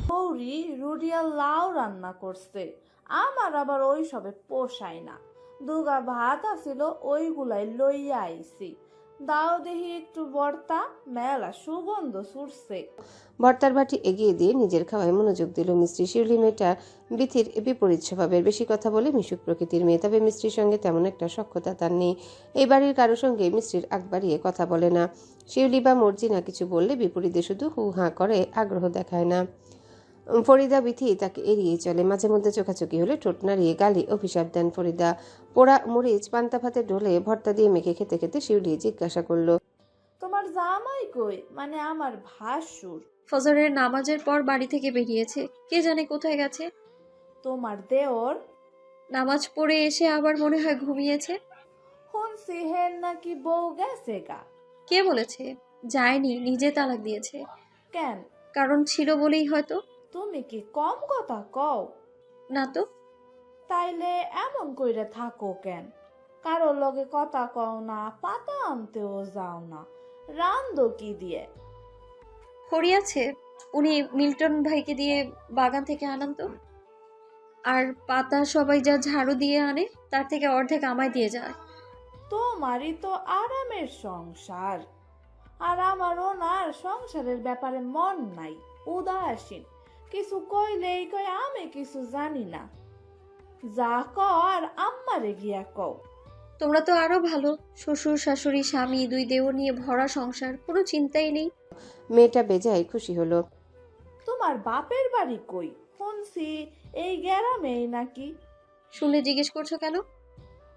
বৌরি রুডিয়া লাউ রান্না করছে, আমার আবার ওই সবে পোষায় না। দুগা ভাত আছিল, ওইগুলাই লইয়া আইছি। দাও দেহি একটু ভর্তা, মেলা সুগন্ধ ছুটছে। ভর্তার বাটি এগিয়ে দিয়ে নিজের খাওয়ায় মনোযোগ দিল মিস্ত্রি। শিউলি মেয়েটা বিথির বিপরীত স্বভাবের, বেশি কথা বলে মিশুক প্রকৃতির মেয়ে। তবে মিস্ত্রির সঙ্গে তেমন একটা সখ্যতা তার নেই। এই বাড়ির কারো সঙ্গে মিস্ত্রির আগ বাড়িয়ে কথা বলে না। শিউলি বা মর্জিনা কিছু বললে বিপরীতে শুধু হু হাঁ করে, আগ্রহ দেখায় না। ফরিদা বিথি তাকে এড়িয়ে চলে। মাঝে মধ্যে চোখাচোখি হলে ঠোঁট নাড়িয়ে গালি অভিশাপ দেন ফরিদা। পোড়া মরিচ পান্তা ভাতে ঢোলে ভর্তা দিয়ে মেখে খেতে খেতে শিউলি জিজ্ঞাসা করলো, তোমার জামাই কই? মানে আমার ভাসুর। ফজরের নামাজের পর বাড়ি থেকে বেরিয়েছে, কে জানে কোথায় গেছে। তোমার দেওর? নামাজ পড়ে এসে আবার মনে হয় ঘুমিয়েছে। শুনছি হের নাকি বউ গেছে গা। কে বলেছে? যায়নি, নিজে তালাক দিয়েছে। কেন? কারণ ছিল বলেই হয়তো। তুমি কি কম কথা কও? না তো। তাইলে এমন কইরে থাকো কেন? কারোর লগে কথা কও না, পাতা আনতেও যাও না, রান্দো কি দিয়ে? খড়ি আছে, উনি মিল্টন ভাইকে দিয়ে বাগান থেকে আনান তো। আর পাতা সবাই যা ঝাড়ু দিয়ে আনে তার থেকে অর্ধেক আমায় দিয়ে যায়। তোমারই তো আরামের সংসার, আর আমার ওনার সংসারের ব্যাপারে মন নাই, উদাসীন। কিছু কইলেই কয় আমি কিছু জানি না। যা কর আম্মারে গিয়া কও। তোমরা তো আরো ভালো, শ্বশুর শাশুড়ি স্বামী দুই দেওর নিয়ে ভরা সংসার, কোনো চিন্তাই নেই। মেয়েটা বেজায় খুশি হলো। তোমার বাপের বাড়ি কই? শুনছি এই গ্রামেই নাকি। শুনে জিজ্ঞেস করছো কেন?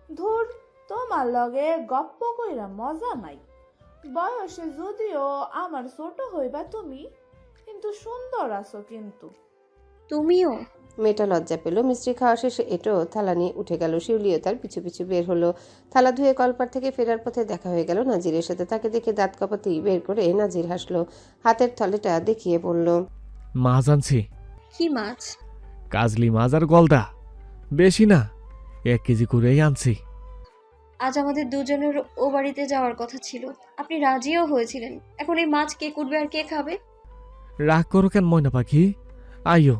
ধুর, তোমার লগে গপ্প কইরা মজা নাই। বয়সে যদিও আমার ছোট হইবা তুমি, কিন্তু সুন্দর আছো কিন্তু। তুমিও। মেয়েটা লজ্জা পেল। মিস্ত্রি খাওয়া শেষে এটো থালা নিয়ে উঠে গেল। শিউলিও তার পিছু পিছু বের হলো। থালা ধুয়ে কলপার থেকে ফেরার পথে দেখা হয়ে গেল নাজিরের সাথে। তাকে দেখে দাঁত কপাতেই বের করে নাজির হাসলো। হাতের থলেটা দেখিয়ে বলল, মাছ আনছি। কি মাছ? কাজলি মাছ আর গলদা, বেশি না, 1 কেজি করেই আনছি। আজ আমাদের দুজনের ও বাড়িতে যাওয়ার কথা ছিল, আপনি রাজিও হয়েছিলেন। এখন এই মাছ কে কুটবে আর কে খাবে? রাগ করো কেন ময়না পাখি? আইও,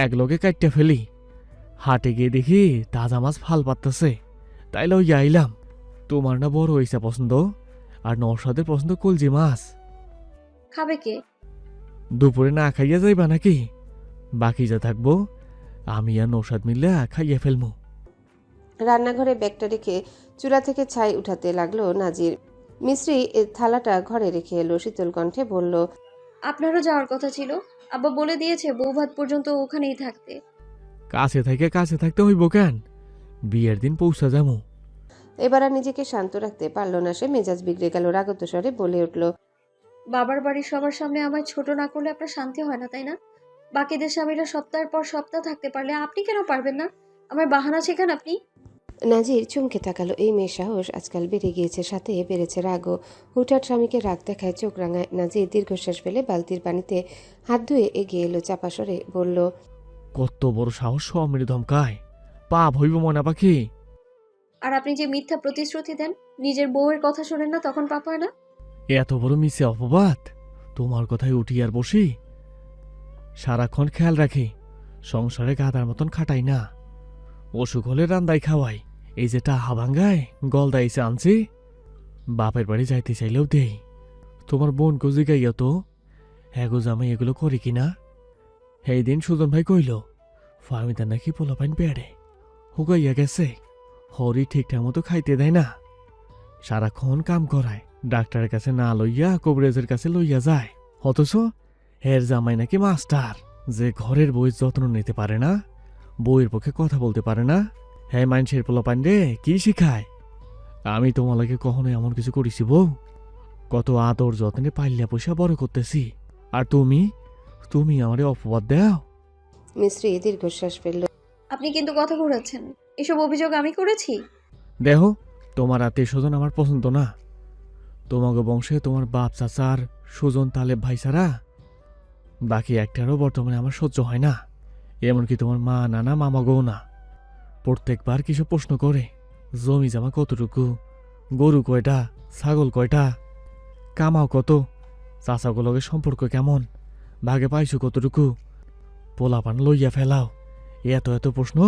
এক লগে কাটটা ফেলি। হাটে গিয়ে দেখি তাজা মাছ ফাল পাততেছে, তাইলে ওই আইলাম। তোমার না বড় হইসা পছন্দ, আর নওশাদের পছন্দ কলজি মাছ। খাবে কে? দুপুরে না খাইয়া যাইবা নাকি? বাকি যা থাকবো আমি আর নৌশাদ মিলে খাইয়া ফেলমু। রান্নাঘরে ব্যাগটা রেখে চুলা থেকে ছাই উঠাতে লাগলো নাজির। মিস্ত্রি থালাটা ঘরে রেখে এলো। শীতল কণ্ঠে বলল, আপনারও যাওয়ার কথা ছিল, আব্বা বলে দিয়েছে বউ ভাত পর্যন্ত ওখানেই থাকতে। কাছে থাকতে হইব কেন? বিয়ের দিন পৌঁছা যামু। এবার আর নিজেকে শান্ত রাখতে পারল না সে। মেজাজ বিগড়ে গেল। রাগত স্বরে বলে উঠল, বাবার বাড়ির সবার সামনে আমায় ছোট না করলে আপনার শান্তি হয় না, তাই না? বাকিদের স্বামীরা সপ্তাহের পর সপ্তাহ থাকতে পারলে আপনি কেন পারবেন না? আমার বাহানা শেখান আপনি। নাজির চমকে তাকালো। এই মেয়ের সাহস আজকাল বেড়ে গিয়েছে, সাথে বেড়েছে রাগও। হুটহাট স্বামীকে রাগ দেখায়, চোখ রাঙায়। নাজির দীর্ঘশ্বাস ফেলে বালতির পানিতে হাত ধুয়ে এগিয়ে এলো। চাপা স্বরে বলল, কত বড় সাহস মেরে ধমকায়! পাপ হইব ময়না পাখি। আর আপনি যে মিথ্যা প্রতিশ্রুতি দেন, নিজের বউয়ের কথা শোনেন না, তখন পাপ হয় না? এত বড় মিছে অপবাদ! তোমার কথায় উঠি আর বসি, সারাক্ষণ খেয়াল রাখি, সংসারে গাদার মতন খাটাই না। অসুখ হলে রান্দাই খাওয়াই। এই যে টাহা ভাঙ্গায় গলদা এসে আনছি, বাপের বাড়ি যাইতে চাইলেও দেই। তোমার বোনকে জিগাইয়া তো, হ্যাগো জামাই এগুলো করি কিনা। সেই দিন সুজন ভাই কইল ফার্মিদা নাকি পোলাপাইন পেড়ে হুকাইয়া গেছে। হরি ঠিকঠাক মতো খাইতে দেয় না, সারাক্ষণ কাম করায়। ডাক্তারের কাছে না লইয়া কবিরাজের কাছে লইয়া যায়। অথচ হের জামাই নাকি মাস্টার, যে ঘরের বইয়ের যত্ন নিতে পারে না, বইয়ের পক্ষে কথা বলতে পারে না। হ্যাঁ, মানুষের পোলাপাইন রে কি শিখায়? আমি তোমার লাগে কখনো এমন কিছু করেছি বউ? কত আদর যত্নে পাইলিয়া পয়সা বড় করতেছি, আর তুমি আমারে অপবাদ দাও। মিস্ত্রি দীর্ঘশ্বাস ফেলল। আপনি কিন্তু কথা ঘোরাচ্ছেন। এসব অভিযোগ আমি করেছি? দেহ, তোমার আত্মীয় স্বজন আমার পছন্দ না। তোমাকে বংশে তোমার বাপ চাচার সুজন তালেব ভাই ছাড়া বাকি একটারও বর্তমানে আমার সহ্য হয় না। এমনকি তোমার মা, নানা, মামাগো না। প্রত্যেকবার কিছু প্রশ্ন করে, জমি জামা কতটুকু, গরু কয়টা, ছাগল কয়টা। কামাও কত, চাচাগুলোকে সম্পর্ক কেমন, ভাগে পাইছো কতটুকু, পোলাপান লইয়া ফেলাও, এত এত প্রশ্ন।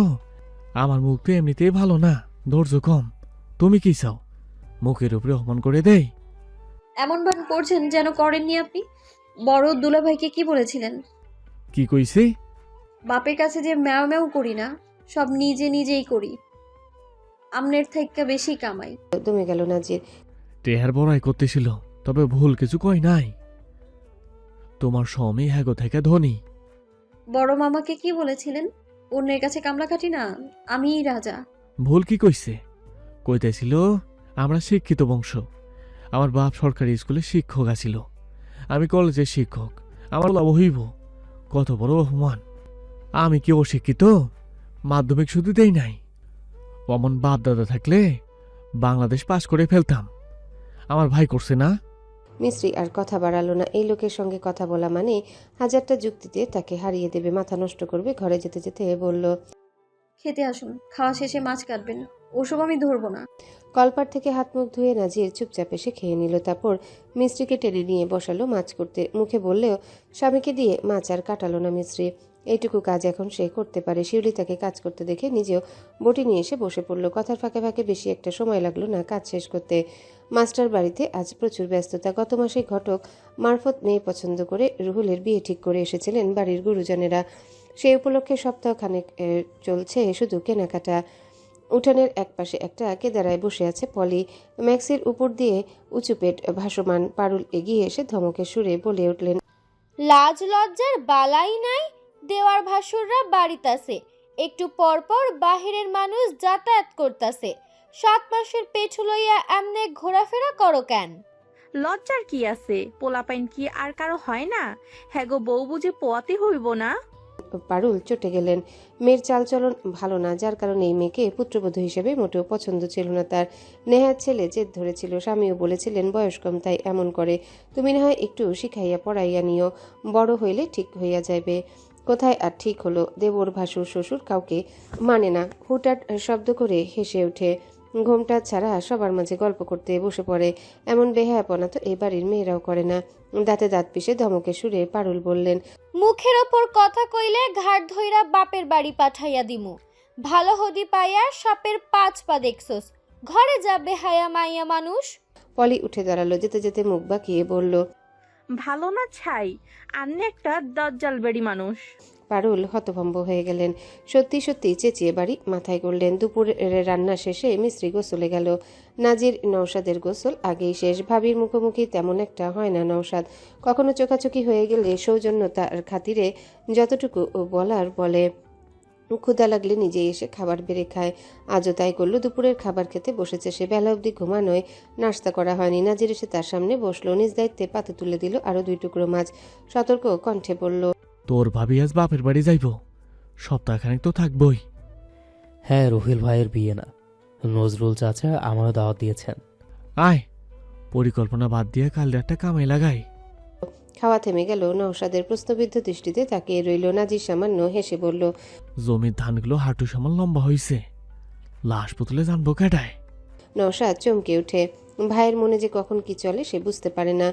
আমার মুখ তো এমনিতেই ভালো না, ধৈর্য কম। তুমি কি চাও, মুখের উপরে অপমান করে দেই? এমন ভান করছেন যেন করেননি আপনি। বড় দুলাভাইকে কি বলেছিলেন? কি কইছি? বাপের কাছে যে ম্যাও ম্যাও করি না, সব নিজে নিজেই করি। আমনের থেকে বেশি কামাই। দমে গেল নাজির। টেহার বড়াই করতেছিল, তবে ভুল কিছু কই নাই। তোমার স্বামী হ্যাগো থেকে ধনী। বড় মামাকে কি বলেছিলেন? অন্যের কাছে কামলা খাটি না, আমিই রাজা। ভুল কি কইছে? কইতেছিল আমরা শিক্ষিত বংশ, আমার বাপ সরকারি স্কুলে শিক্ষক আছিল, আমি কলেজের শিক্ষক, আমার লাভ হইব। কত বড় অপমান! আমি কি অশিক্ষিত? মাধ্যমিক শুধু দেই নাই, অমন বাপ দাদা থাকলে বাংলাদেশ পাশ করে ফেলতাম। আমার ভাই করছে না। মিস্ত্রি আর কথা বাড়ালো না। এই লোকের সঙ্গে কথা বলা মানে হাজারটা যুক্তিতে তাকে হারিয়ে দেবে, মাথা নষ্ট করবে। ঘরে যেতে যেতে বলল, খেতে আসুন, খাওয়া শেষে মাছ কাটবেন, ওসব আমি ধরবো না। কলপার থেকে হাত মুখ ধুয়ে নাজির চুপচাপ এসে খেয়ে নিল। তারপর মিস্ত্রিকে টেনে নিয়ে বসালো মাছ করতে। মুখে বললেও স্বামীকে দিয়ে মাছ আর কাটালো না মিস্ত্রি। এইটুকু কাজ এখন সে করতে পারে। শিউলি তাকে কাজ করতে দেখে নিজেও বটি নিয়ে এসে বসে পড়ল। কথার ফাঁকে ফাঁকে বেশি একটা সময় লাগলো না কাজ শেষ করতে। মাস্টার বাড়িতে আজ প্রচুর ব্যস্ততা। গত মাসে ঘটক মারফত মেয়ে পছন্দ করে রুহুলের বিয়ে ঠিক করে এসেছিলেন বাড়ির গুরুজনেরা। সেই উপলক্ষে সপ্তাহখানেক চলছে শুধু কেনাকাটা। উঠানের একপাশে একটা কেদারায় বসে আছে পলি। ম্যাক্সির উপর দিয়ে উঁচু পেট ভাসমান। পারুল এগিয়ে এসে ধমকের সুরে বলে উঠলেন, লাজ লজ্জার বালাই নাই, দেওয়ার ভাসুররা বাড়িতাছে, একটু পর পর বাহিরের মানুষ যাতায়াত করতাছে, 7 মাসের পেছু লইয়া এমনে ঘোরাফেরা করো কেন? লজ্জার কি আছে? পোলাপাইন কি আর কারো হয় না? হ্যাঁ গো, বউ বুঝি পোয়াতে হইব না? পারুল চটে গেলেন। মেয়ের চালচলন ভালো না, যার কারণে এই মেয়েকে পুত্রবধূ হিসেবে মোটেও পছন্দ ছিল না তার। নেহার ছেলে জেদ ধরেছিল, স্বামীও বলেছিলেন বয়স কম তাই এমন করে, তুমি না হয় একটু শিখাইয়া পড়াইয়া নিও, বড় হইলে ঠিক হইয়া যাইবে। কোথায় আর ঠিক হলো? দেবর ভাসুর শ্বশুর কাউকে মানে না। হুটহাট শব্দ করে হেসে ওঠে। ঘোমটা ছাড়া সবার মাঝে গল্প করতে বসে পড়ে। এমন বেহায়াপনা তো এই বাড়ির মেয়েরাও করে না। দাঁতে দাঁত পিষে ধমকে সুরে পারুল বললেন, মুখের ওপর কথা কইলে ঘাট ধইরা বাপের বাড়ি পাঠাইয়া দিমু। ভালো হদি পাইয়া সাপের 5 পা দেখছস, ঘরে যাবে হায়া মাইয়া মানুষ। পলি উঠে দাঁড়ালো, যেতে যেতে মুখ বাঁকিয়ে বলল, ভালো না ছাই, আন্নে একটা দজ্জাল বেড়ি মানুষ। পারুল হতভম্ব হয়ে গেলেন। সত্যি সত্যি চেঁচিয়ে বাড়ি মাথায় করলেন। দুপুরের রান্না শেষে মিস্ত্রি গোসলে গেল। নাজির নওশাদের গোসল আগেই শেষ। ভাবির মুখোমুখি তেমন একটা হয় না নওশাদ। কখনো চোখাচোখি হয়ে গেলে সৌজন্যতার খাতিরে যতটুকু বলার বলে। ক্ষুধা লাগলে নিজেই এসে খাবার বেড়ে খায়। আজও তাই করলো। দুপুরের খাবার খেতে বসেছে সে। বেলা অবধি ঘুমানোয় নাস্তা করা হয়নি। নাজির এসে তার সামনে বসলো। নিজ দায়িত্বে পাতে তুলে দিল আরো 2 টুকরো মাছ। সতর্ক কণ্ঠে বলল, তোর ভাবি আজ বাপের বাড়ি যাইব, সপ্তাহখানেক তো থাকবই। হ্যাঁ, রুহিল ভাইয়ের বিয়ে না, নজরুল চাচা আমারও দাওয়াত দিয়েছেন। আয়, পরিকল্পনা বাদ দিয়ে কাল একটা কামাই লাগাই। খাওয়া থেমে গেল। নওশাদের প্রশ্নবিদ্ধ দৃষ্টিতে তাকিয়ে রইল। নাজির সামান্য হেসে বলল, জমির ধানগুলো হাঁটু সমান লম্বা হইছে, লাশ পুতুলে জানবো কেটায়। নওশাদ চমকে ওঠে। ভাইয়ের মনে যে কখন কি চলে সে বুঝতে পারে না।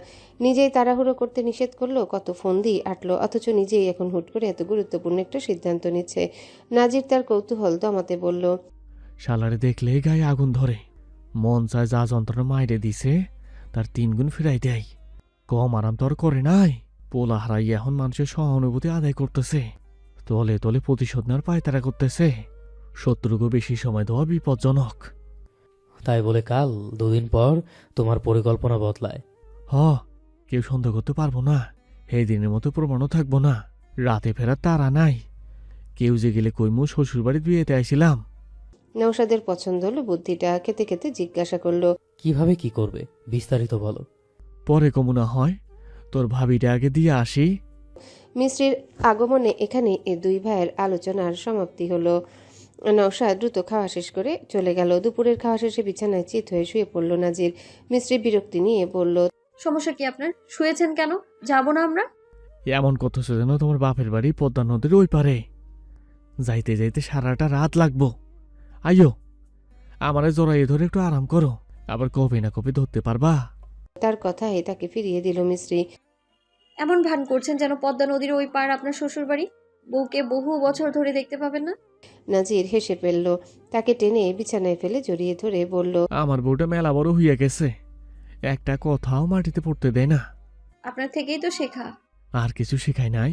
নিজেই তাড়াহুড়ো করতে নিষেধ করলো, কত ফন্দি আটলো, অথচ নিজেই এখন হুট করে এত গুরুত্বপূর্ণ একটা সিদ্ধান্ত নিচ্ছে। নাজির তার কৌতূহল দমাতে বলল, শালারে দেখলে গায়ে আগুন ধরে, মন চায় যা যন্ত্রণা মাইরে দিছে তার 3 গুণ ফিরাই দেয়। কম আরাম তো আর করে নাই। পোলা হারাই এখন মানুষের সহানুভূতি আদায় করতেছে, তলে তলে প্রতিশোধ নেওয়ার পায়তারা করতেছে। শত্রুকে বেশি সময় দেওয়া বিপজ্জনক। তাই বলে কাল 2 দিন পর তোমার পরিকল্পনা বদলায়। হ, কেউ সন্দেহ করতে পারবো না। এই দিনের মতো প্রমাণও থাকবো না। রাতে ফেরার তারা নাই। কেউ যে গেলে কইমু শ্বশুর বাড়ি বিয়েতে আইছিলাম। নওশাদের পছন্দ হলো বুদ্ধিটা। খেতে খেতে জিজ্ঞাসা করলো, কিভাবে কি করবে বিস্তারিত বলো। পরে কমুনা হয়, তোর ভাবিটা আগে দিয়ে আসি। মিস্ত্রির আগমনে এখানে এ 2 ভাইয়ের আলোচনার সমাপ্তি হলো। নওশাদ দ্রুত খাওয়া শেষ করে চলে গেল। দুপুরের খাওয়া শেষে বিছানায় চিত হয়ে শুয়ে পড়ল নাজির। মিস্ত্রি বিরক্তি নিয়ে বলল, সমস্যা কি আপনার? শুয়েছেন কেন? যাব না আমরা? এমন করতেছে যেন তোমার বাপের বাড়ি পদ্মা নদীর ওই পারে। যাইতে যাইতে সারাটা রাত লাগবো। আইয়ো, আমারে জড়াইয়ে ধরে একটু আরাম করো, আবার কবে না কবে ধরতে পারবা। তার কথায় তাকে ফিরিয়ে দিল মিশ্রি। এমন ভান করছেন যেন পদ্মা নদীর ওই পার আপনার শ্বশুর বাড়ি। বউকে বহু বছর ধরে দেখতে পাবেন না। নাজির হেসে ফেলল, তাকে টেনে বিছানায় ফেলে জড়িয়ে ধরে বলল, আমার বউটা মেলা বড় হইয়া গেছে, একটা কথাও মাটিতে পড়তে দেয় না। আপনার থেকেই তো শেখা। আর কিছু শেখায় নাই?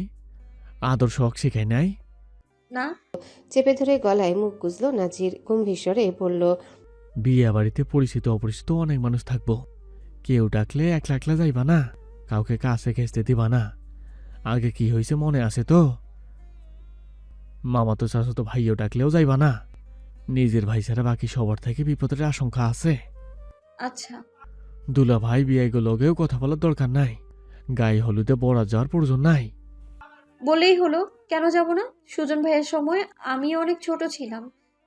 আদর্শ শেখায় নাই? না, চেপে ধরে গলায় মুখ গুজল নাজির, গম্ভীর স্বরে বলল, বিয়ে বাড়িতে পরিচিত অপরিচিত অনেক মানুষ থাকবো, কেউ ডাকলে একলা একলা যাইবা না, কাউকে কাছে ঘেঁচতে দিবা না। আগে কি হয়েছে মনে আছে তো? মামা তো চাচা তো ভাইও ডাকলেও যাইবা না, নিজের ভাই ছাড়া বাকি সবার থেকে বিপদের আশঙ্কা আছে। আচ্ছা। দুলা ভাই বিয়েগুলোকেও কথা বলার দরকার নাই, গায়ে হলুদে বরাত যাওয়ার প্রয়োজন নাই। বলেই হলো, কেন যাব না? সুজন ভাইয়ের সময় আমি অনেক ছোট ছিলাম,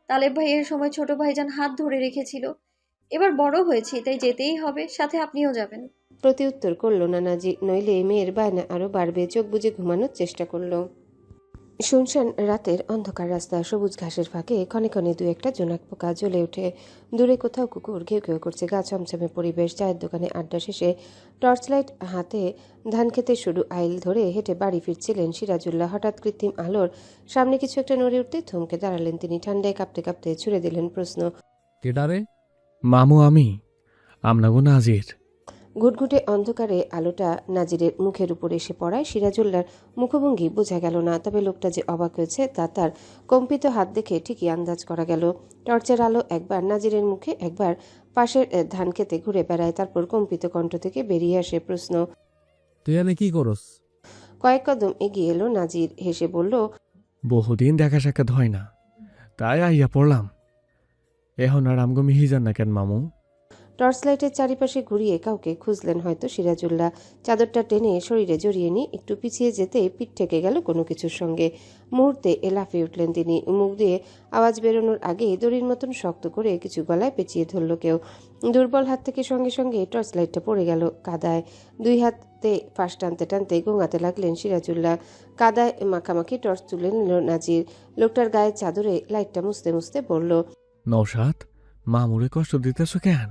তালেব ভাইয়ের সময় ছোট ভাইজান হাত ধরে রেখেছিল। এবার বড় হয়েছি, তাই যেতেই হবে, সাথে আপনিও যাবেন। প্রতিউত্তর করল না নাজির, নইলে মেয়ের বায়না আরো বাড়বে। চোখ বুজে ঘুমানোর চেষ্টা করল। শুনশান রাতের অন্ধকার রাস্তা, সবুজ ঘাসের ফাঁকে ক্ষণে ক্ষণে দু একটা জোনাক পোকা জ্বলে ওঠে। দূরে কোথাও কুকুর ঘেউ ঘেউ করছে। গা ছমছমে পরিবেশ। চায়ের দোকানে আড্ডা শেষে টর্চ লাইট হাতে ধান খেতে শুরু আইল ধরে হেঁটে বাড়ি ফিরছিলেন সিরাজুল্লাহ। হঠাৎ কৃত্রিম আলোর সামনে কিছু একটা নড়ে উঠতে থমকে দাঁড়ালেন তিনি। ঠান্ডায় কাঁপতে কাঁপতে ছুড়ে দিলেন প্রশ্ন, কেডারে? মামু আমি, আমনাগো নাজির। ঘুটঘুটে অন্ধকারে আলোটা নাজিরের মুখের উপর এসে পড়ায় সিরাজুল্লাহর মুখভঙ্গি বোঝা গেল না, তবে লোকটা যে অবাক হয়েছে তা তার কম্পিত হাত দেখে ঠিকই আন্দাজ করা গেল। টর্চের আলো একবার নাজিরের মুখে, একবার পাশের ধান খেতে ঘুরে বেড়ায়, তারপর কম্পিত কণ্ঠ থেকে বেরিয়ে আসে প্রশ্ন। তুই এনে কি করস? কয়েক কদম এগিয়ে এলো নাজির, হেসে বলল, বহুদিন দেখা সাক্ষাৎ হয় না, তাই আইয়া পড়লাম। এখন আর আমগো মিহিজান না কেন মামু? টর্চ লাইটের চারিপাশে ঘুরিয়ে কাউকে খুঁজলেন হয়তো সিরাজুল্লাহ। চাদরটা টেনে শরীরে জড়িয়ে নিয়ে একটু পিছিয়ে যেতে পিঠ ঠেকে গেল কোনো কিছুর সঙ্গে। মুহূর্তে লাফিয়ে উঠলেন তিনি। মুখ দিয়ে আওয়াজ বেরোনোর আগেই দড়ির মতন শক্ত করে কিছু গলায় পেঁচিয়ে ধরল কেউ। দুর্বল হাত থেকে সঙ্গে সঙ্গে টর্চ লাইটটা পড়ে গেল কাদায়। দুই হাতে ফাঁস টানতে টানতে গোঙাতে লাগলেন সিরাজুল্লাহ। কাদায় মাখামাখি টর্চ তুলে নিল নাজির। লোকটার গায়ের চাদরে লাইটটা মুছতে মুছতে বলল, নওশাদ, মামুরে কষ্ট দিতেছ কেন?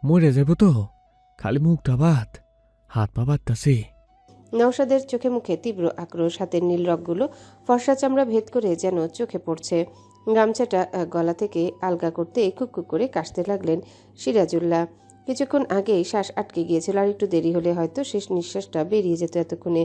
মরে যাব তো, খালি মুখটা বাদ, হাত পা বাঁধতাছি। নওশাদের চোখে মুখে তীব্র আক্রোশ। হাতের নীল রগগুলো ফর্সা চামড়া ভেদ করে যেন চোখে পড়ছে। গামছাটা গলা থেকে আলগা করতে খুক করে কাশতে লাগলেন সিরাজুল্লাহ। কিছুক্ষণ আগেই শ্বাস আটকে গিয়েছিল, আর একটু দেরি হলে হয়তো শেষ নিঃশ্বাসটা বেরিয়ে যেত এতক্ষণে।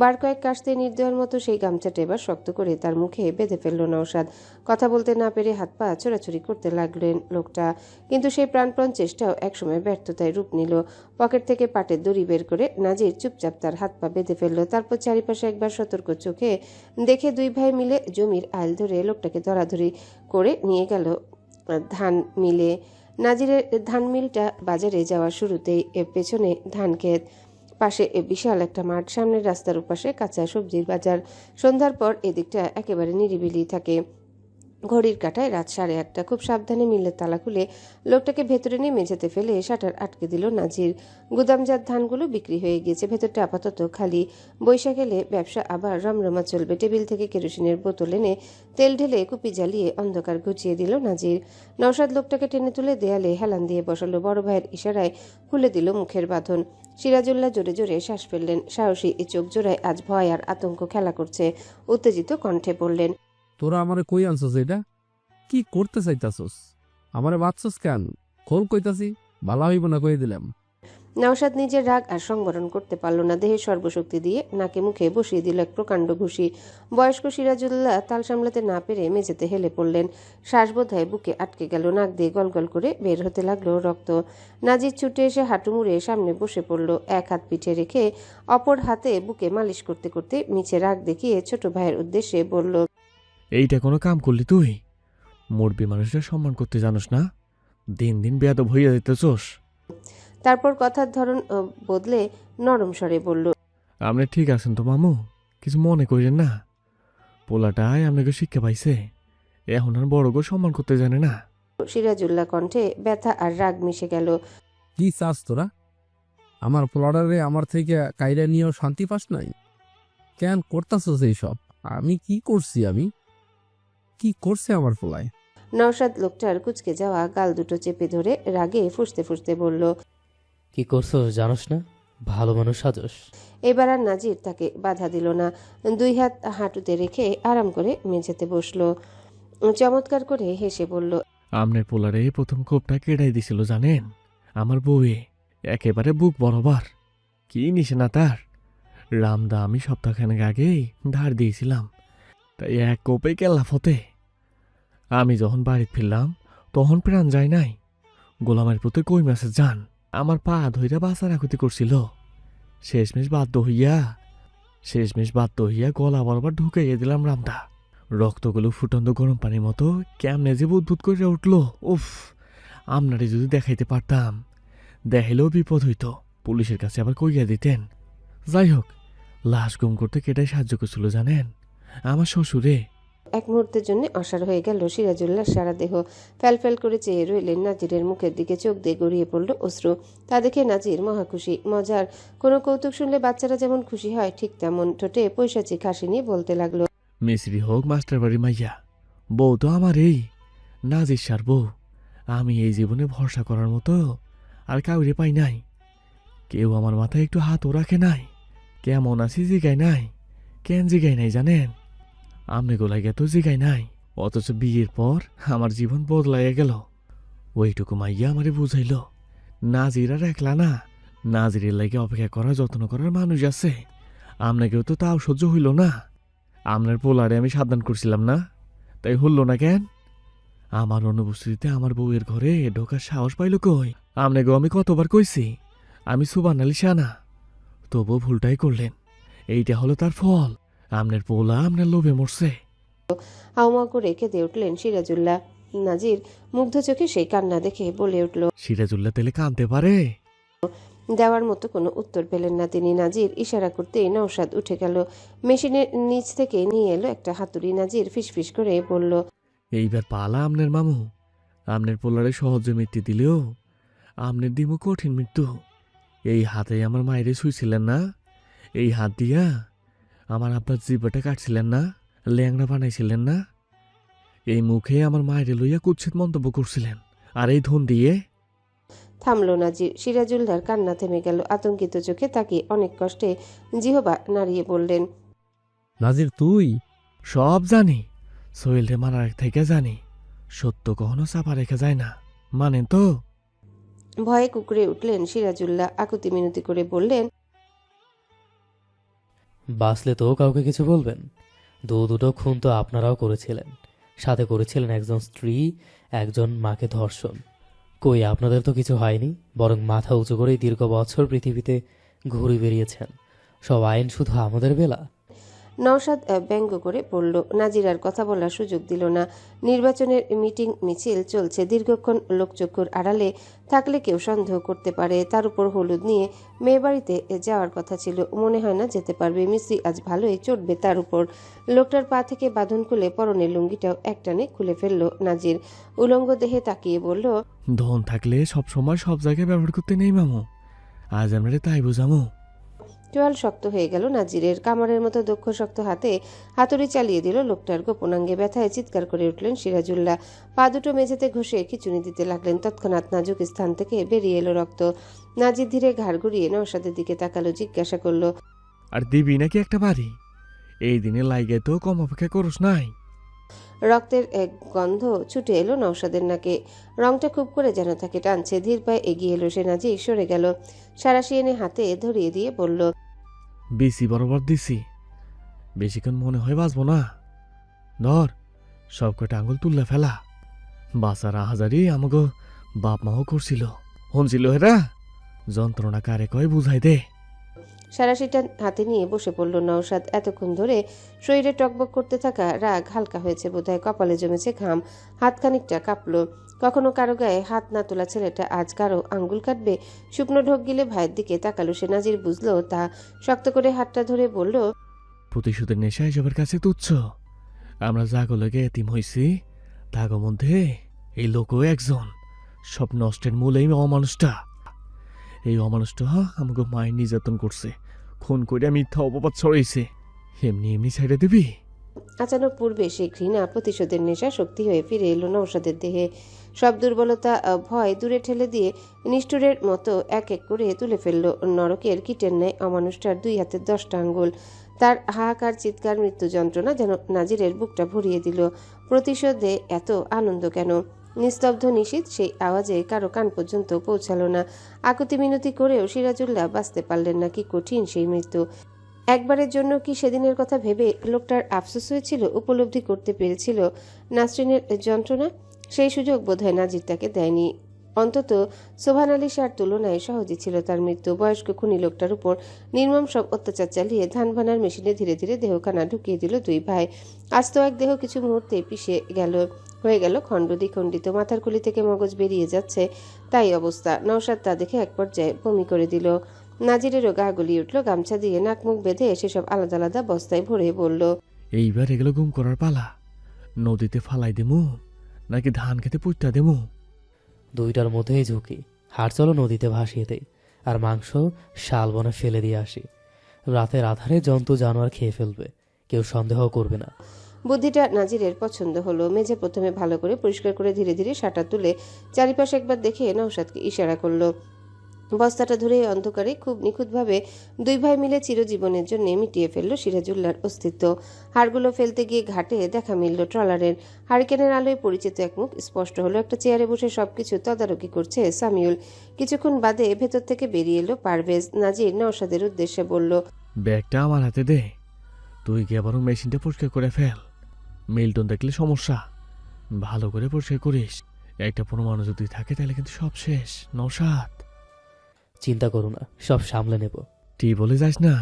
বার কয়েক কাশতে নির্দয়ের মতো সেই গামছাটা এবার শক্ত করে তার মুখে বেঁধে ফেলল নওশাদ। কথা বলতে না পেরে হাত পা ছোড়াছুড়ি করতে লাগলেন লোকটা, কিন্তু সেই প্রাণপণ চেষ্টাও একসময় ব্যর্থতায় রূপ নিল। পকেট থেকে পাটের দড়ি বের করে নাজির চুপচাপ তার হাত পা বেঁধে ফেলল। তারপর চারিপাশে একবার সতর্ক চোখে দেখে দুই ভাই মিলে জমির আইল ধরে লোকটাকে ধরাধরি করে নিয়ে গেল ধান মিলে। নাজিরের ধান মিলটা বাজারে যাওয়ার শুরুতেই পেছনে ধান ক্ষেত, পাশে বিশাল একটা মাঠ, সামনের রাস্তার উপাশে কাঁচা সবজির বাজার। সন্ধ্যার পর এদিকটা একেবারে নিরিবিলি থাকে। ঘড়ির কাঁটায় রাত 1:30। খুব সাবধানে মিলের তালা খুলে লোকটাকে ভেতরে নিয়ে মেঝেতে ফেলে শাটার আটকে দিল নাজির। গুদামজাত ধানগুলো বিক্রি হয়ে গিয়েছে, ভেতরটা আপাতত খালি। বৈশাখ এলে ব্যবসা আবার রমরমা চলবে। টেবিল থেকে কেরোসিনের বোতল এনে তেল ঢেলে কুপি জ্বালিয়ে অন্ধকার ঘুচিয়ে দিল নাজির। নওশাদ লোকটাকে টেনে তুলে দেয়ালে হেলান দিয়ে বসালো। বড় ভাইয়ের ইশারায় খুলে দিল মুখের বাঁধন। সিরাজুল্লাহ জোরে জোরে শ্বাস ফেললেন। সাহসী এই চোখ জোড়ায় আজ ভয় আর আতঙ্ক খেলা করছে। উত্তেজিত কণ্ঠে বললেন, তোরা আমারে কই আনছস? এটা কি করতে চাইতাছস? আমারে বাঁচছস কেন? খোল কইতাছি, ভালো হইব না কই দিলাম। নওশাদ নিজের রাগ আর সংবরণ করতে পারল না। দেহের সর্বশক্তি দিয়ে নাকে মুখে বসিয়ে দিল এক প্রকাণ্ড ঘুষি। বয়স্ক সিরাজুল্লাহ তাল সামলাতে না পেরে মেঝেতে হেলে পড়লেন। শ্বাস বোধহয় বুকে আটকে গেল। নাক দিয়ে গলগল করে বের হতে লাগলো রক্ত। নাজির ছুটে এসে হাঁটু মুড়ে সামনে বসে পড়ল। এক হাত পিঠে রেখে অপর হাতে বুকে মালিশ করতে করতে মিছে রাগ দেখিয়ে ছোট ভাইয়ের উদ্দেশ্যে বলল, এইটা কোনো কাম করলি তুই? মুরবি মানুষের সম্মান করতে জানোস না? দিন দিন বেয়াদব হইয়া যেতেছোস। তারপর কথার ধরন বদলে নরম স্বরে বলল, আপনি ঠিক আছেন তো মামু? কিছু মনে করেন না, পোলাটাই আপনাকে শিক্ষা পাইছে, এখন আর বড় গো সম্মান করতে জানে না। সিরাজুল্লাহ কণ্ঠে ব্যথা আর রাগ মিশে গেল। কি চাস তোরা? আমার প্লডারে আমার থেকে কাইরা নিয়েও শান্তি পাস নাই? কেন করতাছস এইসব? আমি কি করছি? আমি কি করছে আমার পোলায়? নওশাদ লোকটার কুচকে যাওয়া গাল দুটো চেপে ধরে রাগে ফুঁসতে ফুঁসতে বলল, কি করছো জানোস না? ভালো মানুষ সাজস। এবার আর নাজির তাকে বাধা দিল না। 2 হাত হাঁটুতে রেখে আরাম করে মেঝেতে বসলো। চমৎকার করে হেসে বলল, আমনের পোলারে প্রথম কোপটা কেড়াই দিছিল জানেন, আমার বউয়ে একেবারে বুক বরাবর। কি নিশানা তার! রামদা আমি সপ্তাহখানেক আগেই ধার দিয়েছিলাম, তাই এক কোপে কেল্লা ফতে। আমি যখন বাড়িতে ফিরলাম তখন প্রাণ যায় নাই। গোলামের প্রতি কই মাসে যান আমার পা ধইরা বাঁচা রাখতে করছিল। শেষমেশ বাধ্য হইয়া গলা বরাবর ঢুকাইয়া দিলাম রামদা। রক্তগুলো ফুটন্ত গরম পানির মতো কেমনে যে বুদবুদ করে উঠল। উফ, আপনারে যদি দেখাইতে পারতাম, দেখাইলেও বিপদ হইত। পুলিশের কাছে আবার কইয়া দিতেন। যাই হোক, লাশ গুম করতে কেটাই সাহায্য করছিল জানেন, আমার শ্বশুরে। এক মুহূর্তের জন্য অসাড় হয়ে গেল সিরাজুল্লাহ সারা দেহ। ফ্যালফ্যাল করে চেয়ে রইলেন নাজিরের মুখের দিকে। চোখ দিয়ে গড়িয়ে পড়ল অশ্রু। তা দেখে নাজির মহা খুশি। মজার কোনো কৌতুক শুনলে বাচ্চারা যেমন খুশি হয় ঠিক তেমন ঠোঁটে পৈশাচিক হাসি নিয়ে বলতে লাগলো, মিস্ত্রি হোক মাস্টার বাড়ি মাইয়া, বউ তো আমার এই নাজির সার বউ। আমি এই জীবনে ভরসা করার মতো আর কাউরে পাই নাই। কেউ আমার মাথায় একটু হাতও রাখে নাই। কেমন আছি জিগাই নাই, কেন জিগাই নাই জানেন? আমনে গোলাইয়া তো জিগাই নাই, অথচ বিয়ের পর আমার জীবন বদলাইয়া গেল। ওইটুকু মাইয়া আমারে বুঝাইল, নাজির আর একলা না, নাজিরের লাগে অপেক্ষা করার যত্ন করার মানুষ আছে। আপনাকেও তো তাও সহ্য হইল না। আপনার পোলারে আমি সাবধান করছিলাম না, তাই হলো না কেন? আমার অনুপস্থিতিতে আমার বউয়ের ঘরে ঢোকার সাহস পাইল কই? আপনাকেও আমি কতবার কইছি আমি সুবান আলী শানা, তবুও ভুলটাই করলেন। এইটা হলো তার ফল। আমনের পোলা আমনের লোভে মরছে। হাউমা করে কেঁদে উঠলেন সিরাজুল্লাহ। নাজির মুগ্ধ চোখে সেই কান্না দেখে বলে উঠল, সিরাজুল্লাহ তেলে কাঁদতে পারে? দেওয়ার মতো কোনো উত্তর পেলেন না তিনি। নাজির ইশারা করতেই নওশাদ উঠে গেল। মেশিনের নিচ থেকে নিয়ে এলো একটা হাতুড়ি। নাজির ফিসফিস করে বলল, এইবার পালা আমনের মামু। আমনের পোলারে সহজে মৃত্যু দিলেও আমনের দিমু কঠিন মৃত্যু। এই হাতে আমার মায়েরে শুইছিলেন না, এই হাত দিয়া আমার আব্বার জিব্বাটা কাটছিলেন না, ল্যাংড়া বানাইছিলেন না, এই মুখে আমার মায়েরে লইয়া কুৎসিত মন্তব্য করছিলেন, আর এই ধন দিয়ে। থামলো নাজির। সিরাজুল্লাহর কান্না থেমে গেল। আতঙ্কিত চোখে তাকিয়ে অনেক কষ্টে জিহবা নাড়িয়ে বললেন, নাজির তুই? সব জানি, সোহেলরে মারার থেকে জানি। সত্য কখনো চাপা রেখে যায় না, মানেন তো? ভয়ে কুকড়ে উঠলেন সিরাজুল্লাহ। আকুতি মিনতি করে বললেন, বাঁচলে তো কাউকে কিছু বলবেন? দুটো খুন তো আপনারাও করেছিলেন, সাথে করেছিলেন একজন স্ত্রী, একজন মাকে ধর্ষণ। কই আপনাদের তো কিছু হয়নি, বরং মাথা উঁচু করেই দীর্ঘ বছর পৃথিবীতে ঘুরে বেরিয়েছেন। সব আইন শুধু আমাদের বেলা। নওশাদ ব্যঙ্গ করে পড়ল। নাজির আর কথা বলার সুযোগ দিল না। নির্বাচনের মিটিং মিছিল চলছে। দীর্ঘক্ষণ লোকচক্ষুর আড়ালে থাকলে কেউ সন্দেহ করতে পারে। তার উপর হলুদ নিয়ে মেয়ে বাড়িতে যাওয়ার কথা ছিল, মনে হয় না যেতে পারবে। মিস্ত্রি আজ ভালোই চটবে তার উপর। লোকটার পা থেকে বাঁধন খুলে পরনের লুঙ্গিটাও একটানে খুলে ফেলল নাজির। উলঙ্গ দেহে তাকিয়ে বলল, ধন থাকলে সব সময় সব জায়গায় ব্যবহার করতে নেই মামু, আজ আমরা তাই বুঝামু। চোয়াল শক্ত হয়ে গেল নাজিরের। কামারের মতো দক্ষ শক্ত হাতে হাতুড়ি চালিয়ে দিল লোকটার গোপনাঙ্গে। ব্যথায় চিৎকার করে উঠলেন সিরাজুল্লাহ। পা দুটো মেঝেতে ঘষে খিচুনি দিতে লাগলেন। তৎক্ষণাৎ নাজুক স্থান থেকে বেরিয়ে এলো রক্ত। নাজির ধীরে ঘাড় ঘুরিয়ে নওশাদের দিকে তাকালো, জিজ্ঞাসা করলো, আর দিবি নাকি একটা বাড়ি? এই দিনে লাইগে তো কম অপেক্ষা করস নাই। রক্তের এক গন্ধ ছুটে এলো নওশাদের নাকে। রংটা খুব করে যেন তাকে টানছে। ধীর পায়ে এগিয়ে এলো সে। নাজির সরে গেল। সারাশি এনে হাতে ধরিয়ে দিয়ে বলল, বেশি বরাবর দিছি, বেশিক্ষণ মনে হয় বাঁচবো না। ধর, সব কটা আঙুল তুললে ফেলা। বাঁচার আহাজারি আমাকে বাপ মাও করছিল, হনছিল হেরা। যন্ত্রণা কারে কয় বুঝাই দে। সারাশিটা হাতে নিয়ে বসে পড়ল নওশাদ। এতক্ষণ ধরে শরীরে টকবক করতে থাকা রাগ হালকা হয়েছে বোধহয়। কপালে জমেছে ঘাম, হাত খানিকটা কাঁপলো। কখনো কারো গায়ে হাত না তোলা ছেলেটা আজ কারো আঙ্গুল কাটবে। শুকনো ঢোক গিলে ভাইয়ের দিকে তাকালো সে। নাজির বুঝলো তা। শক্ত করে হাতটা ধরে বলল, প্রতিশোধের নেশা এসবের কাছে তুচ্ছ। আমরা যাগলগে এতিম হইছি, তাগো মধ্যে এই লোকও একজন। সব নষ্টের মূল এই অমানুষটা। এই অমানুষটা আমাকে মায়ের নির্যাতন করছে, খুন করে মিথ্যা অপবাদ ছড়াইছে। এমনি এমনি ছেড়ে দিবি? আচানক পূর্বে সেই ঘৃণা প্রতিশোধের নেশা শক্তি হয়ে ফিরে এলো নওশাদের দেহে। সব দুর্বলতা ভয় দূরে ঠেলে দিয়ে নিষ্ঠুরের মতো এক এক করে তুলে ফেললো নরকের কীটের ন্যায় অমানুষটার 2 হাতের 10টা আঙ্গুল। তার হাহাকার চিৎকার মৃত্যু যন্ত্রণা যেন নাজিরের বুকটা ভরিয়ে দিল। প্রতিশোধে এত আনন্দ কেন? নিস্তব্ধ নিশীথ সেই আওয়াজে কারো কান পর্যন্ত পৌঁছালো না। আকুতি মিনতি করেও সিরাজুল্লাহ বাঁচতে পারলেন না। কি কঠিন সেই মৃত্যু! একবারের জন্য কি সেদিনের কথা ভেবে লোকটার আফসোস হয়েছিল? উপলব্ধি করতে পেরেছিল নাসরিনের যন্ত্রণা? সেই সুযোগ বোধহয় নাজির তাকে দেয়নি। অন্তত সোভান আলী শাহর তুলনায় সহজই ছিল তার মৃত্যু। বয়স্ক খুনি লোকটার উপর নির্মম সব অত্যাচার চালিয়ে ধান ভানার মেশিনে ধীরে ধীরে দেহখানা ঢুকিয়ে দিল 2 ভাই। আজ তো এক দেহ কিছু মুহূর্তে হয়ে গেল খণ্ড দ্বিখণ্ডিত। মাথার কুলি থেকে মগজ বেরিয়ে যাচ্ছে, তাই অবস্থা। নওশাদ তা দেখে এক পর্যায়ে বমি করে দিল। নাজিরেরও গা গলিয়ে উঠল। গামছা দিয়ে নাক মুখ বেঁধে সেসব আলাদা আলাদা বস্তায় ভরে বলল, এইবার এগুলো গুম করার পালা। নদীতে ফালাই দেমু নাকি ধান খেতে পুঁতটা দেমু? 2টার মধ্যেই ঝুঁকি। হাড় চলো নদীতে ভাসিয়ে দেই, আর মাংস শালবনে ফেলে দিয়ে আসি। রাতের আধারে জন্তু জানোয়ার খেয়ে ফেলবে, কেউ সন্দেহ করবে না। বুদ্ধিটা নাজিরের পছন্দ হলো। মেঝে প্রথমে ভালো করে পরিষ্কার করে ধীরে ধীরে সাঁটা তুলে চারিপাশে একবার দেখে নওশাদকে ইশারা করলো। বস্তাটা ধরে অন্ধকারে খুব নিখুঁতভাবে 2 ভাই মিলে চিরজীবনের জন্য মিটিয়ে ফেলল সিরাজুল্লাহর অস্তিত্ব। হাড়গুলো ফেলতে গিয়ে ঘাটে দেখা মিলল ট্রলারের। হারিকেনের আলোয় পরিচিত এক মুখ স্পষ্ট হলো। একটা চেয়ারে বসে সবকিছু তদারকি করছে সামিউল। কিছুক্ষণ বাদে ভেতর থেকে বেরিয়ে এলো পারভেজ। নাজির নওশাদের উদ্দেশ্যে বলল, ব্যাগটা আমার হাতে দে। তুই কি আবারও মেশিনটা পরিষ্কার করে ফেল। মিল্টন দেখলে সমস্যা। ভালো করে পরিষ্কার করিস। একটা প্রমাণ যদি থাকে তাহলে কিন্তু সব শেষ নওশাদ। চিন্তা করো না, সব সামলে নেব। তুই বলে যাস না,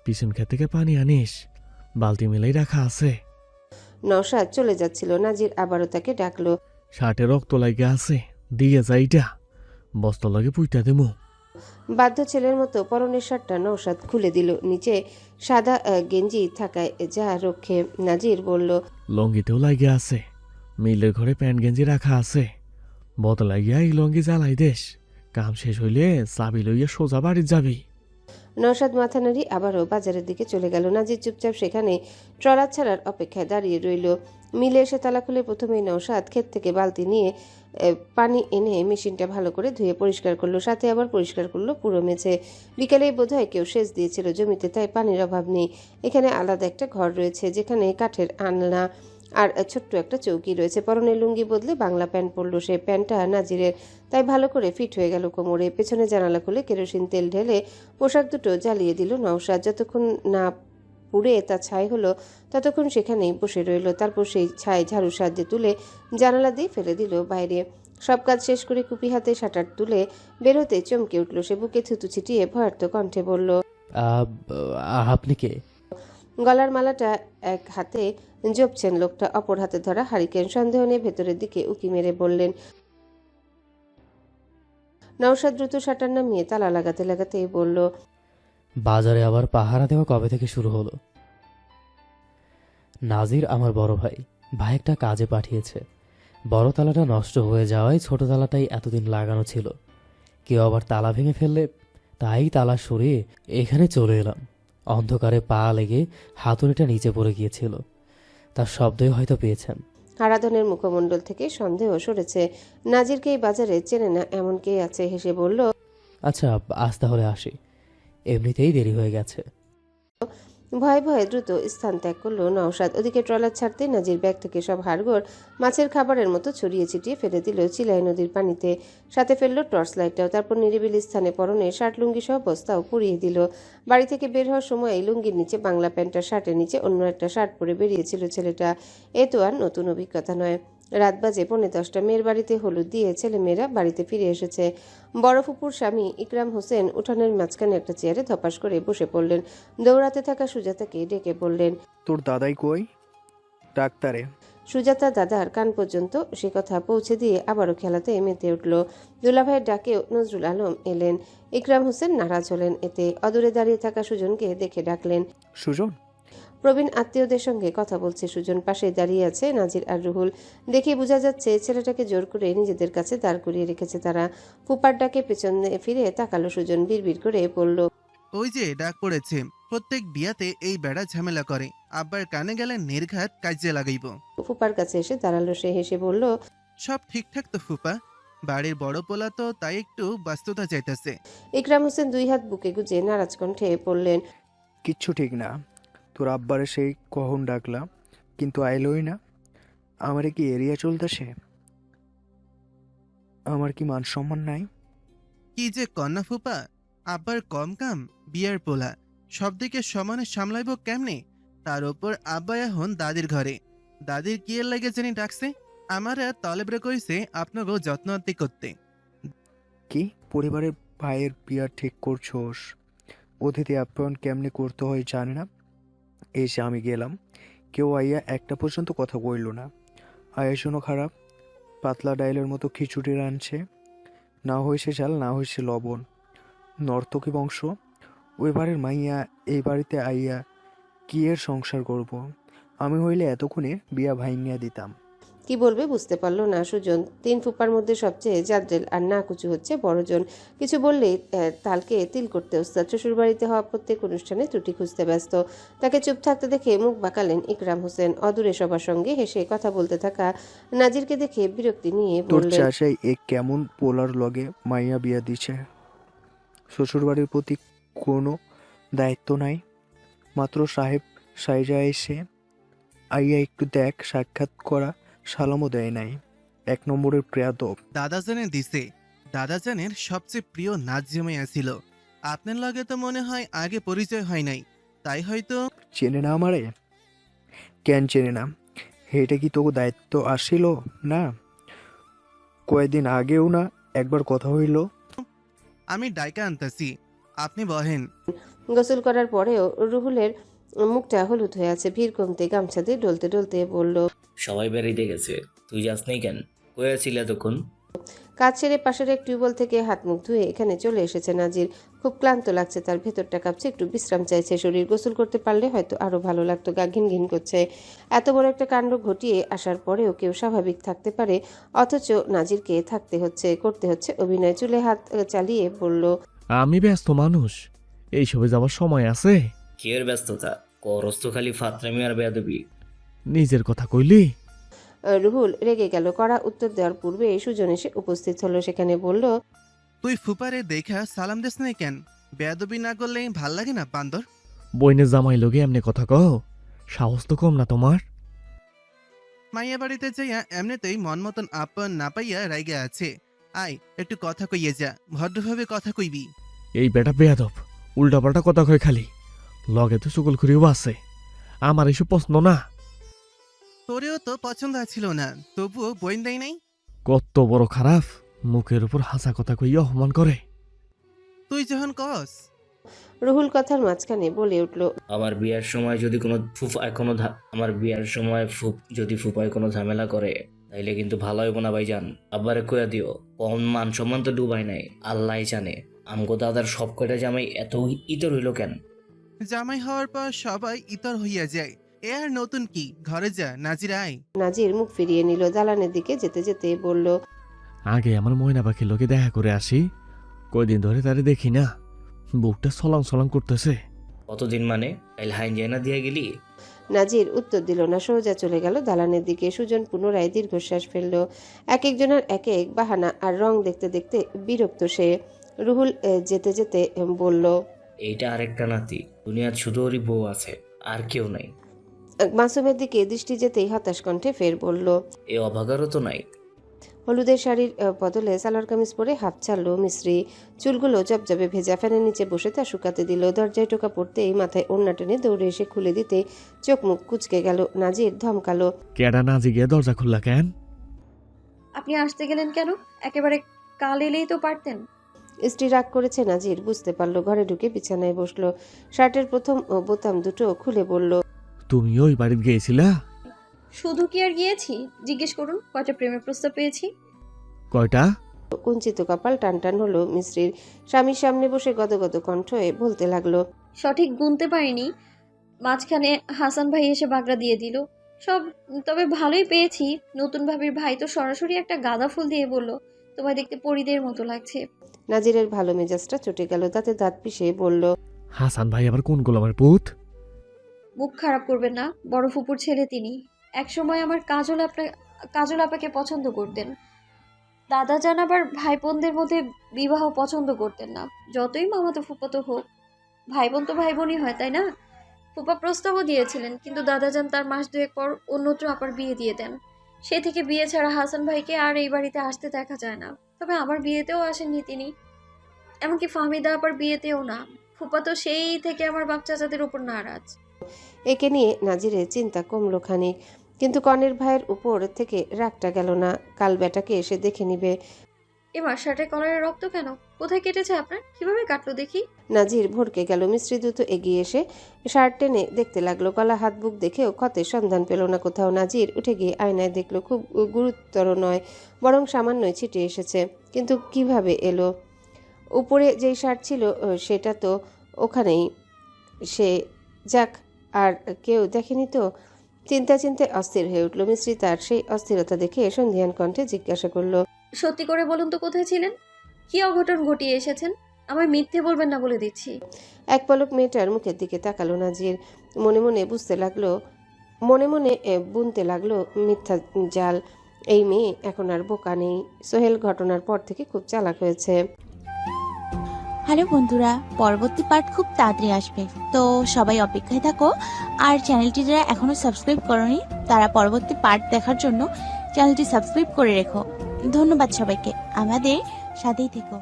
পিছন ক্ষেত থেকে পানি আনিস, বালতি মিলাই রাখা আছে। নওশাদ চলে যাচ্ছিল। নাজির আবারও তাকে ডাকলো। শার্টে রক্ত লাগে আছে, দিয়ে যাইটা বস্তা লাগে পুইটা দেমু। বাধ্য ছেলের মতো পরনের শার্টটা নওশাদ খুলে দিল। নিচে সাদা গেঞ্জি থাকায় যা রক্ষে। নাজির বলল, লঙ্গিতেও লাগে আছে, মিলের ঘরে প্যান্ট গেঞ্জি রাখা আছে। বদলাইয়া এই লঙ্গি জ্বালাই দেশ। কাম শেষ হইলে চাবি লইয়া সোজা বাড়ি যাবি। নওশাদ মাথা নাড়ি আবারও বাজারের দিকে চলে গেল। নাজির চুপচাপ সেখানে ট্রলার ছাড়ার অপেক্ষায় দাঁড়িয়ে রইল। মিলে এসে তালা খুলে প্রথমেই নওশাদ ক্ষেত থেকে বালতি নিয়ে পানি এনে মেশিনটা ভালো করে ধুয়ে পরিষ্কার করলো। সাথে আবার পরিষ্কার করলো পুরো মেঝে। বিকালেই বোধহয় কেউ সেচ দিয়েছিল জমিতে, তাই পানির অভাব নেই। এখানে আলাদা একটা ঘর রয়েছে যেখানে কাঠের আলনা আর ছোট্ট একটা চৌকি রয়েছে। পরনের লুঙ্গি বদলে বাংলা প্যান্ট পরলো সে। প্যান্টটা নাজিরের, তাই ভালো করে ফিট হয়ে গেল কোমরে। পেছনে জানালা খুলে কেরোসিন তেল ঢেলে পোশাক দুটো জ্বালিয়ে দিল নওশাদ। যতক্ষণ না পুড়ে তা ছাই হলো ততক্ষণ সেখানেই বসে রইল। তারপর সেই ছাই ঝাড়ু সাহায্যে তুলে জানালা দিয়ে ফেলে দিল বাইরে। সব কাজ শেষ করে কুপি হাতে শাটার তুলে বেরোতে চমকে উঠল সে। বুকে থুতু ছিটিয়ে ভয়ার্ত কণ্ঠে বলল, আপনি কে? গলার মালাটা এক হাতে জপছেন লোকটা, অপর হাতে ধরা হারিকেন। সন্দেহ নিয়ে ভেতরের দিকে উকি মেরে বললেন। নওশাদ দ্রুত শাটার নামিয়ে তালা লাগাতে লাগাতে বলল, বাজারে আবার পাহারা দেওয়া কবে থেকে শুরু হলো? নাজির আমার বড় ভাই। ভাই একটা কাজে পাঠিয়েছে। বড় তালাটা নষ্ট হয়ে যাওয়ায় ছোট তালাটাই এতদিন লাগানো ছিল। কেউ আবার তালা ভেঙে ফেললে তাই তালা সরিয়ে এখানে চলে এলাম। অন্ধকারে পা লেগে হাতুড়িটা নিচে পড়ে গিয়েছিল, তার শব্দই হয়তো পেয়েছেন। আরাধনের মুখমণ্ডল থেকে সন্দেহ সরেছে। নাজিরকে এই বাজারে চেনে না এমন কে আছে? হেসে বলল, আচ্ছা আজ তাহলে আসি, এমনিতেই দেরি হয়ে গেছে। ভয়ে ভয়ে দ্রুত স্থান ত্যাগ করলো নওশাদ। ওদিকে ট্রলার ছাড়তে নাজির ব্যাগ থেকে সব হাড়গোড় মাছের খাবারের মতো ছড়িয়ে ছিটিয়ে ফেলে দিল চিলাই নদীর পানিতে। সাথে ফেললো টর্চ লাইটটাও। তারপর নিরিবিলি স্থানে পরনে শার্ট লুঙ্গি সহ বস্তাও পুড়িয়ে দিল। বাড়ি থেকে বের হওয়ার সময় লুঙ্গির নিচে বাংলা প্যান্টটা শার্টের নিচে অন্য একটা শার্ট পরে বেরিয়েছিল ছেলেটা। এ তো আর নতুন অভিজ্ঞতা নয়। রাত বাজে 10:45। মেয়ের বাড়িতে হলুদ দিয়ে ছেলেমেয়েরা বাড়িতে ফিরে এসেছে। বড় ফুপুর স্বামী ইকরাম হোসেন উঠানের মাঝখানে একটা চেয়ারে ধপাস করে বসে পড়লেন। দৌড়াতে থাকা সুজাতাকে ডেকে বললেন, তোর দাদাই কই? ডাক্তারে। সুজাতা দাদার কান পর্যন্ত সে কথা পৌঁছে দিয়ে আবারও খেলাতে মেতে উঠল। দুলাভাইয়ের ডাকেও নজরুল আলম এলেন। ইকরাম হোসেন নারাজ হলেন এতে। অদূরে দাঁড়িয়ে থাকা সুজনকে দেখে ডাকলেন, সুজন। প্রবীণ আত্মীয়দের সঙ্গে কথা বলছে সুজন। পাশেই দাঁড়িয়ে আছে নাজির আর রুহুল। দেখে বোঝা যাচ্ছে ছেলেটাকে জোর করে নিজেদের কাছে দাঁড় করিয়ে রেখেছে তারা। ফুপার ডাকে পেছনে ফিরে তাকালো সুজন। বিড়বিড় করে বলল, ওই যে ডাক পড়েছে, প্রত্যেক বিয়াতে এই বেড়া ঝামেলা করে, আব্বার কানে গেলে নির্ঘাত কাজে লাগাইব। ফুপার কাছে এসে দাঁড়ালো সে, হেসে বলল, সব ঠিকঠাক তো ফুপা? বাড়ির বড় পোলা তো তাই একটু ব্যস্ততা চাইতেছে। ইকরাম হোসেন দুই হাত বুকে গুজে নারাজ কণ্ঠে বললেন, কিচ্ছু ঠিক না। তোর আব্বারে সেই কখন ডাকলা, কিন্তু আইলই না। আমারে কি এরিয়া চলতেছে? আমার কি মান সম্মান নাই? কি যে কন্যা ফুপা, আব্বার কম কাম, বিয়ার পোলা, সব দিকে সমানে সামলাইব কেমনে? তার ওপর আব্বা এখন দাদির ঘরে। দাদির কি এর লাগে জানি ডাকছে, আমারা তলেবরে কইছে আপনাকেও যত্নআত্তি করতে। কি পরিবারের ভাইয়ের বিয়া ঠিক করছোস? অতিথি আপ্যায়ন কেমনে করতে হয় জানে না? এসে আমি গেলাম, কেউ আইয়া একটা পর্যন্ত কথা কইল না। আয়োজনও খারাপ, পাতলা ডাইলের মতো খিচুড়ি রাঁধছে, না হয়েছে চাল না হয়েছে লবণ। নর্তকী বংশ, ওই বাড়ির মাইয়া এই বাড়িতে আইয়া কি এর সংসার করব? আমি হইলে এতক্ষণে বিয়া ভাইঙ্গিয়া দিতাম। কি বলবে বুঝতে পারলো না সুজন। তিন ফুপার মধ্যে সবচেয়ে জাদ্রেল আর না কুচু হচ্ছে বড়জন। কিছু বললেই তালকে তিল করতে ওস্তাদ। শ্বশুরবাড়িতে হওয়া প্রত্যেক অনুষ্ঠানে ত্রুটি খুঁজতে ব্যস্ত। তাকে চুপ থাকতে দেখে মুখ বাঁকালেন ইকরাম হোসেন। অদূরে সবার সঙ্গে হেসে কথা বলতে থাকা নাজিরকে দেখে বিরক্তি নিয়ে তোর বললেন, চাষাই এ কেমন পোলার লগে মাইয়া বিয়া দিছে? শ্বশুরবাড়ির প্রতি কোনো দায়িত্ব নাই। মাত্র সাহেব সাইজা এসে আইয়া একটু দেখ সাক্ষাৎ করা সালামও দেয় নাই। এক নম্বরের প্রেয়াদব। দাদাজানের দিছে, দাদাজানের সবচেয়ে প্রিয় নাচ জমাইয়া ছিল। আপনার লগে তো মনে হয় আগে পরিচয় হয় নাই, তাই হয়তো। চেনে না আমারে? কেন চেনে না? এটা কি তোকে দায়িত্ব আসিল না? কয়েকদিন আগেও না একবার কথা হইল। আমি ডাইকা আনতাছি, আপনি বহেন। গোসল করার পরেও রুহুলের মুখটা হলুদ হয়ে আছে। ভিড় কমতে গামছা দিয়ে ডলতে ডলতে বলল, সবাই বেরিয়ে গেছে, তুই যাস নাই কেন? কই আছিস এতক্ষণ? কাজ ছেড়ে পাশের এক টিউবওয়েল থেকে হাত মুখ ধুয়ে এখানে চলে এসেছে নাজির। খুব ক্লান্ত লাগছে তার, ভেতরটা কাঁপছে, একটু বিশ্রাম চাইছে শরীর। গোসল করতে পারলে হয়তো আরো ভালো লাগতো। গা ঘিন ঘিন করছে। এত বড় একটা কাণ্ড ঘটিয়ে আসার পরেও কেউ স্বাভাবিক থাকতে পারে, অথচ নাজিরকে থাকতে হচ্ছে, করতে হচ্ছে অভিনয়। চুলে হাত চালিয়ে বলল, আমি ব্যস্ত মানুষ, এইসবে যাওয়ার সময় আছে? কি এর ব্যস্ততা? করস্ত খালি ফাতরামি আর বেয়াদবি। নিজের কথা কইলি? রুহুল রেগে গেল। কড়া উত্তর দেওয়ার পূর্বে সুজন এসে উপস্থিত হলো। সেখানে বলল, তুই ফুপারে দেখা সালাম দেস নাই কেন? বেয়াদবি না করলে ভাল লাগে না বান্দর? বইনের জামাই লোকে এমনি কথা কও, সাহস তো কম না তোমার? মাইয়া বাড়িতে যাইয়া এমনিতেই মন মতন আপন না পাইয়া রাইগে আছে। আয় একটু কথা কইয়ে যা, ভদ্রভাবে কথা কইবি। এই বেটা বেয়াদব, উল্টাপাল্টা কথা কয় খালি। লগে তো চুকল খুঁড়িও আছে, আমার এসব পছন্দ না। তোরেও তো পছন্দ ছিল না, তবুও বইন দেয় নাই। কত বড় খারাপ, মুখের উপর হাসা কথা কইয়া অপমান করে। তুই যখন কস। রুহুল কথার মাঝখানে বলে উঠল, আমার বিয়ার সময় যদি কোনো আমার বিয়ার সময় যদি ফুপায় কোনো ঝামেলা করে, তাইলে কিন্তু ভালো হইব না ভাইজান। আব্বারে কইয়া দিও, কম মান সম্মান তো ডুবাই নাই, আল্লাহ জানে। আমগো দাদার সব কয়টা জামাই এত ইতর হইল কেন? জামাই হওয়ার পর সবাই ইতর হইয়া যায়, এ আর নতুন কি? ঘরে যা, নাজির আয়। নাজির মুখ ফিরিয়ে নিল। দালানের দিকে যেতে যেতে বলল, আগে আমার ময়না পাখির লোকে দেখা করে আসি, কয়দিন ধরে তারে দেখি না, বুকটা সলাং সলাং করতেছে। কতদিন মানে? কাইল হাইন জানা দিয়া গেলি? নাজির উত্তর দিল না, সোজা চলে গেল দালানের দিকে। সুজন পুনরায় দীর্ঘশ্বাস ফেলল। এক একজনের এক এক বাহানা আর রং দেখতে দেখতে বিরক্ত সে। রুহুল যেতে যেতে বলল, এইটা আরেকটা নাতি, দুনিয়ার শুধু ওরই বউ আছে, আর কেউ নাই। মাসুমের দিকে দৃষ্টি যেতেই হতাশ কণ্ঠে ফের বলল, এ অভাগারও তো নাই। হলুদের শাড়ির বদলে সালোয়ার কামিজ পরে হাফ ছাড়লো মিশ্রি। চুলগুলো জবজবে ভেজা, ফ্যানের নিচে বসে তা শুকাতে দিল। দরজায় টোকা পড়তেই মাথায় ওড়না টেনে দৌড়ে এসে খুলে দিতে চোখ মুখ কুচকে গেল। নাজির ধমকালো, কেডা নাজি গিয়ে দরজা খুললা কেন? আপনি আসতে গেলেন কেন? একেবারে কাল এলেই তো পারতেন। স্ত্রী রাগ করেছে নাজির বুঝতে পারলো। ঘরে ঢুকে বিছানায় বসলো। শার্টের প্রথম বোতাম দুটো খুলে বলল, তুমি ওই বাড়িতে গিয়েছিলা? শুধু কি আর গিয়েছি? জিজ্ঞেস করুন কয়টা প্রেমের প্রস্তাব পেয়েছি। কয়টা? কুঞ্চিত কপাল টান টান হলো মিশ্রির। স্বামীর সামনে বসে গদগদ কণ্ঠে বলতে লাগলো, সঠিক গুনতে পারিনি, মাঝখানে হাসান ভাই এসে বাগড়া দিয়ে দিল সব। তবে ভালোই পেয়েছি। নতুন ভাবির ভাই তো সরাসরি একটা গাঁদা ফুল দিয়ে বলল, তোমায় দেখতে পরীদের মতো লাগছে। নাজিরের ভালো মেজাজটা চটে গেল। তাতে দাঁত পিষে বলল, হাসান ভাই আবার কোন গোলামের পুত? মুখ খারাপ করবেন না, বড় ফুপুর ছেলে তিনি। একসময় আমার কাজল আপাকে পছন্দ করতেন। দাদা জান আবার ভাই বোনদের মধ্যে বিবাহ পছন্দ করতেন না। যতই মামাতো ফুপাতো হোক, ভাই বোন তো ভাই বোনই হয়, তাই না? ফুপা প্রস্তাবও দিয়েছিলেন, কিন্তু দাদা জান তার মাস দুয়েক পর অন্যত্র আপার বিয়ে দিয়ে দেন। সে থেকে বিয়ে ছাড়া হাসান ভাইকে আর এই বাড়িতে আসতে দেখা যায় না। তবে আমার বিয়েতেও আসেননি তিনি, এমনকি ফাহমিদা আপার বিয়েতেও না। ফুপা তো সেই থেকে আমার বাপ চাচাদের উপর নারাজ। একে নিয়ে নাজিরের চিন্তা কমলো খানিক, কিন্তু কনের ভাইয়ের উপর থেকে রাগটা গেল না। কাল বেটাকে এসে দেখে নিবে। এবার শার্টের কলারের রক্ত কেন? কোথায় কেটেছে আপনার? কিভাবে কাটলো দেখি? নাজির ভরকে গেল। মিস্ত্রি দ্রুত এগিয়ে এসে শার্ট টেনে দেখতে লাগলো। গলা হাত বুক দেখেও ক্ষতের সন্ধান পেল না কোথাও। নাজির উঠে গিয়ে আয়নায় দেখলো খুব গুরুতর নয়, বরং সামান্যই ছিটে এসেছে। কিন্তু কিভাবে এলো? উপরে যেই শার্ট ছিল সেটা তো ওখানেই। সে যাক, আর কেউ দেখেনি তো? চিন্তায় অস্থির হয়ে উঠল মিস্ত্রি। তার সেই অস্থিরতা দেখে সন্ধিহান কণ্ঠে জিজ্ঞাসা করলো, সত্যি করে বলুন তো কোথায় ছিলেন? কি অঘটন ঘটিয়ে এসেছেন? আমায় মিথ্যে বলবেন না বলে দিচ্ছি। এক পলক মেয়েটার মুখের দিকে তাকালো নাজির। মনে মনে বুনতে লাগলো মিথ্যা জাল। এই মেয়ে এখন আর বোকা নেই। সোহেল ঘটনার পর থেকে খুব চালাক হয়েছে। হ্যালো বন্ধুরা, পরবর্তী পার্ট খুব তাড়াতাড়ি আসবে, তো সবাই অপেক্ষায় থাকো। আর চ্যানেলটি যারা এখনো সাবস্ক্রাইব করোনি তারা পরবর্তী পার্ট দেখার জন্য চ্যানেলটি সাবস্ক্রাইব করে রেখো। ধন্যবাদ সবাইকে, আমাদের সাথেই থেকো।